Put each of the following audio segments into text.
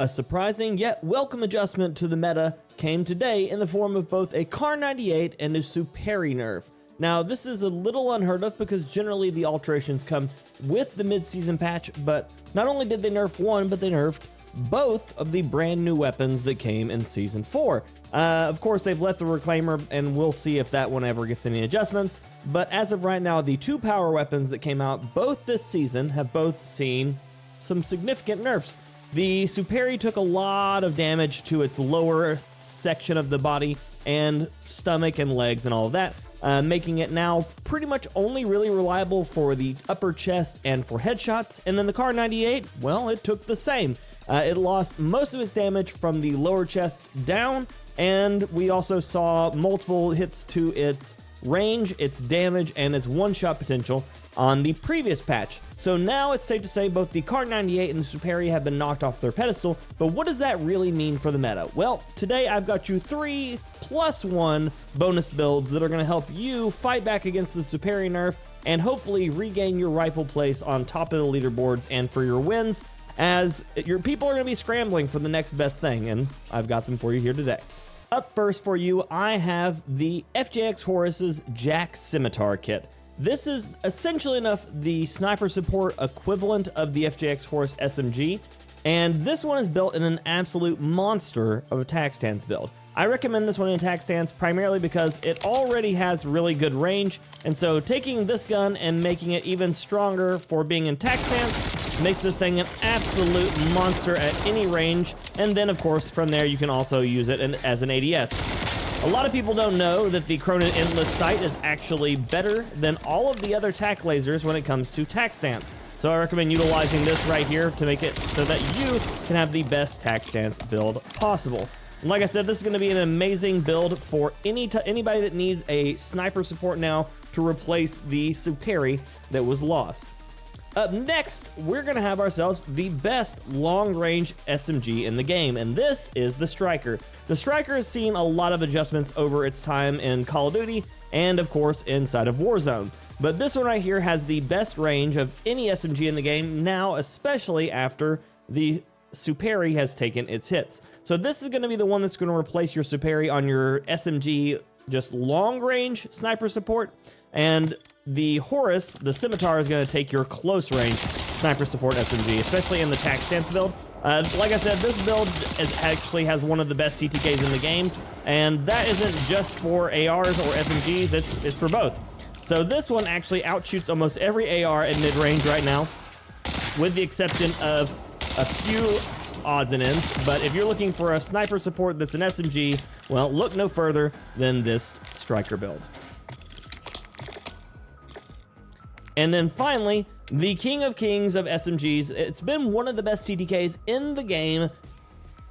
A surprising yet welcome adjustment to the meta came today in the form of both a KAR98 and a Superi Nerf. Now, this is a little unheard of because generally the alterations come with the mid-season patch, but not only did they nerf one, but they nerfed both of the brand new weapons that came in Season 4. Of course, they've left the Reclaimer, and we'll see if that one ever gets any adjustments, but as of right now, the two power weapons that came out both this season have both seen some significant nerfs. The Superi took a lot of damage to its lower section of the body and stomach and legs and all of that, making it now pretty much only really reliable for the upper chest and for headshots. And then the KAR98, well, it took the same. It lost most of its damage from the lower chest down, and we also saw multiple hits to its range, its damage, and its one-shot potential on the previous patch. So now it's safe to say both the KAR98 and the Superi have been knocked off their pedestal, but what does that really mean for the meta? Well, today I've got you 3+1 bonus builds that are going to help you fight back against the Superi nerf and hopefully regain your rightful place on top of the leaderboards and for your wins, as your people are going to be scrambling for the next best thing, and I've got them for you here today. Up first for you, I have the FJX Horus's Jack Scimitar kit. This is essentially enough the sniper support equivalent of the FJX Horus SMG, and this one is built in an absolute monster of a tac stance build. I recommend this one in tac stance primarily because it already has really good range, and so taking this gun and making it even stronger for being in tac stance makes this thing an absolute monster at any range, and then of course from there you can also use it as an ADS. A lot of people don't know that the Cronin Endless Sight is actually better than all of the other tac lasers when it comes to tac stance. So I recommend utilizing this right here to make it so that you can have the best tac stance build possible. And like I said, this is going to be an amazing build for anybody that needs a sniper support now to replace the Superi that was lost. Up next, we're going to have ourselves the best long-range SMG in the game, and this is the Striker. The Striker has seen a lot of adjustments over its time in Call of Duty and, of course, inside of Warzone. But this one right here has the best range of any SMG in the game now, especially after the Superi has taken its hits. So this is going to be the one that's going to replace your Superi on your SMG, just long-range sniper support, and the Horus, the Scimitar, is going to take your close-range sniper support SMG, especially in the tac stance build. Like I said, this build actually has one of the best TTKs in the game, and that isn't just for ARs or SMGs, it's for both. So this one actually outshoots almost every AR at mid-range right now, with the exception of a few odds and ends. But if you're looking for a sniper support that's an SMG, well, look no further than this Striker build. And then finally, the King of Kings of SMGs. It's been one of the best TTKs in the game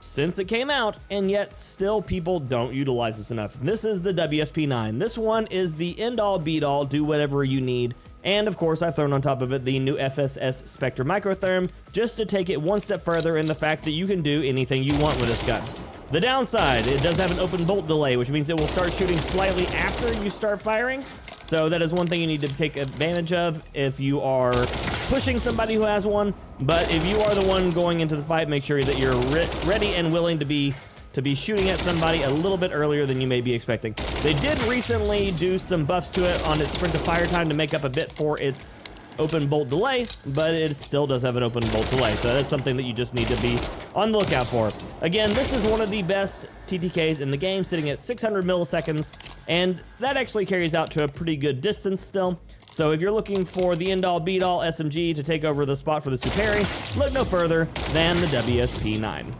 since it came out, and yet still people don't utilize this enough. This is the WSP9. This one is the end-all be-all, do whatever you need. And of course, I've thrown on top of it the new FSS Spectre Microtherm, just to take it one step further in the fact that you can do anything you want with this gun. The downside, it does have an open bolt delay, which means it will start shooting slightly after you start firing. So that is one thing you need to take advantage of if you are pushing somebody who has one. But if you are the one going into the fight, make sure that you're ready and willing to be shooting at somebody a little bit earlier than you may be expecting. They did recently do some buffs to it on its sprint to fire time to make up a bit for its open bolt delay, but it still does have an open bolt delay, so that's something that you just need to be on the lookout for. Again, this is one of the best TTKs in the game, sitting at 600 milliseconds, and that actually carries out to a pretty good distance still. So if you're looking for the end-all be-all SMG to take over the spot for the Superi, look no further than the WSP9.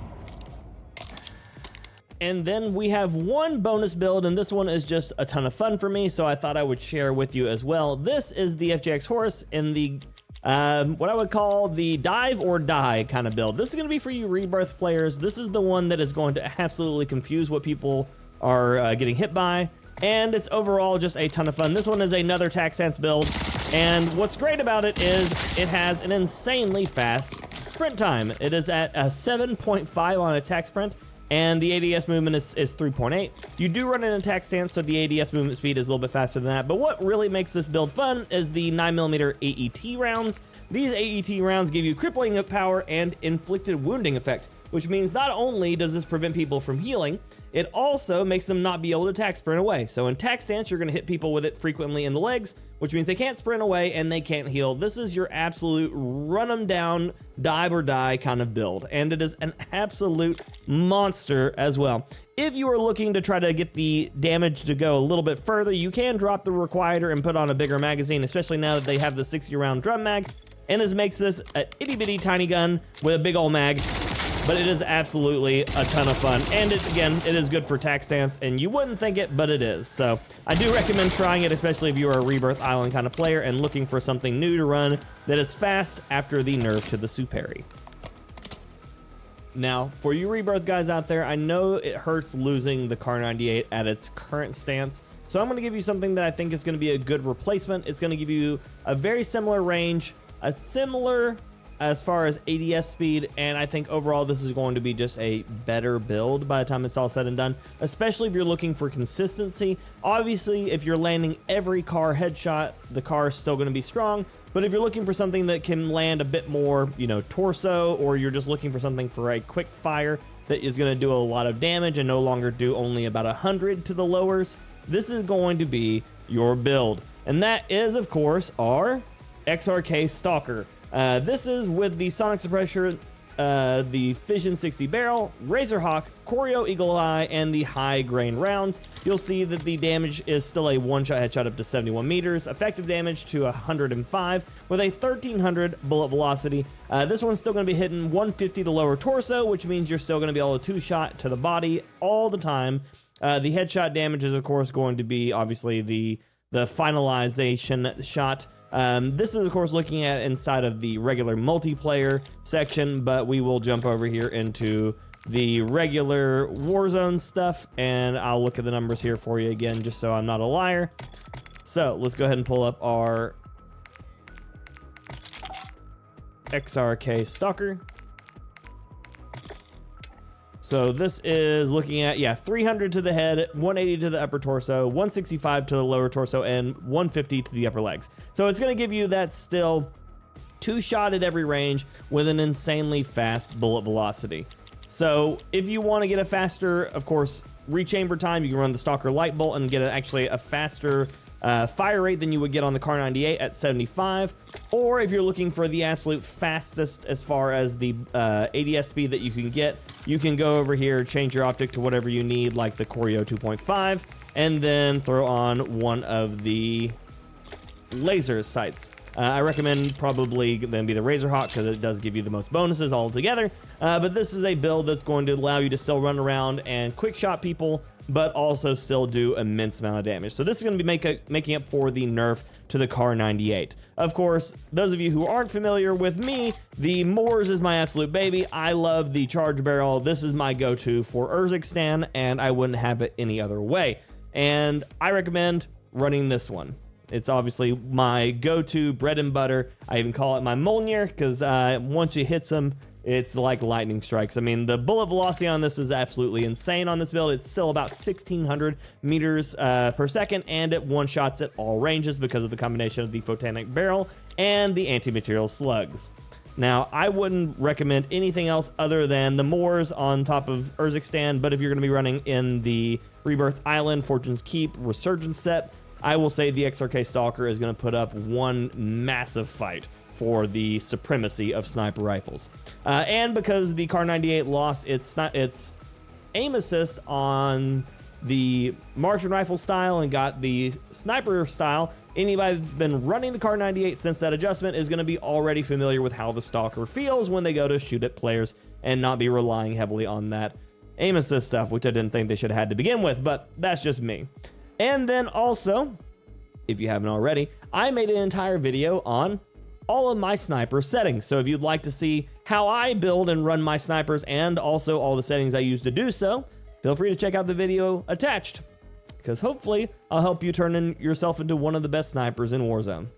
And then we have one bonus build, and this one is just a ton of fun for me, so I thought I would share with you as well. This is the FJX Horus in the, what I would call the dive or die kind of build. This is going to be for you Rebirth players. This is the one that is going to absolutely confuse what people are getting hit by, and it's overall just a ton of fun. This one is another tac stance build, and what's great about it is it has an insanely fast sprint time. It is at a 7.5 on attack sprint, and the ADS movement is 3.8. You do run an attack stance, so the ADS movement speed is a little bit faster than that, but what really makes this build fun is the 9mm AET rounds. These AET rounds give you crippling power and inflicted wounding effect, which means not only does this prevent people from healing, it also makes them not be able to attack sprint away. So in attack stance, you're gonna hit people with it frequently in the legs, which means they can't sprint away and they can't heal. This is your absolute run them down, dive or die kind of build. And it is an absolute monster as well. If you are looking to try to get the damage to go a little bit further, you can drop the requider and put on a bigger magazine, especially now that they have the 60 round drum mag. And this makes this an itty bitty tiny gun with a big old mag. But it is absolutely a ton of fun. And it is good for attack stance, and you wouldn't think it, but it is. So I do recommend trying it, especially if you are a Rebirth Island kind of player and looking for something new to run that is fast after the nerf to the Superi. Now, for you Rebirth guys out there, I know it hurts losing the KAR98 at its current stance. So I'm gonna give you something that I think is gonna be a good replacement. It's gonna give you a very similar range, a similar as far as ADS speed, and I think overall this is going to be just a better build by the time it's all said and done, especially if you're looking for consistency. Obviously, if you're landing every KAR headshot, the KAR is still going to be strong, but if you're looking for something that can land a bit more, you know, torso, or you're just looking for something for a quick fire that is going to do a lot of damage and no longer do only about 100 to the lowers, this is going to be your build. And that is, of course, our XRK Stalker. This is with the Sonic Suppressor, the Fission 60 barrel, Razor Hawk, Choreo Eagle Eye, and the high grain rounds. You'll see that the damage is still a one-shot headshot up to 71 meters, effective damage to 105 with a 1300 bullet velocity. This one's still going to be hitting 150 to lower torso, which means you're still going to be able to two-shot to the body all the time. The headshot damage is, of course, going to be obviously the finalization shot. This is, of course, looking at inside of the regular multiplayer section, but we will jump over here into the regular Warzone stuff, and I'll look at the numbers here for you again, just so I'm not a liar. So let's go ahead and pull up our XRK Stalker. So this is looking at, yeah, 300 to the head, 180 to the upper torso, 165 to the lower torso, and 150 to the upper legs. So it's going to give you that still two-shot at every range with an insanely fast bullet velocity. So if you want to get a faster, of course, rechamber time, you can run the Stalker Light Bolt and get actually a faster fire rate than you would get on the KAR98 at 75, or if you're looking for the absolute fastest as far as the ADS speed that you can get, you can go over here, change your optic to whatever you need, like the Choreo 2.5, and then throw on one of the laser sights. I recommend probably then be the Razor Hawk because it does give you the most bonuses altogether, but this is a build that's going to allow you to still run around and quick shot people, but also still do immense amount of damage. So this is going to be making up for the nerf to the KAR98. Of course, those of you who aren't familiar with me, the Moors is my absolute baby. I love the charge barrel. This is my go-to for Urzikstan, and I wouldn't have it any other way. And I recommend running this one. It's obviously my go-to bread and butter. I even call it my Molnir because once it hits them, it's like lightning strikes. I mean, the bullet velocity on this is absolutely insane on this build. It's still about 1600 meters per second, and it one-shots at all ranges because of the combination of the photonic barrel and the anti-material slugs. Now, I wouldn't recommend anything else other than the Moors on top of Urzikstan, but if you're going to be running in the Rebirth Island, Fortune's Keep, Resurgence set, I will say the XRK Stalker is going to put up one massive fight for the supremacy of sniper rifles. And because the KAR98 lost its aim assist on the Martian rifle style and got the sniper style, anybody that's been running the KAR98 since that adjustment is going to be already familiar with how the Stalker feels when they go to shoot at players and not be relying heavily on that aim assist stuff, which I didn't think they should have had to begin with, but that's just me. And then also, if you haven't already, I made an entire video on all of my sniper settings. So if you'd like to see how I build and run my snipers and also all the settings I use to do so, feel free to check out the video attached, because hopefully I'll help you turn yourself into one of the best snipers in Warzone.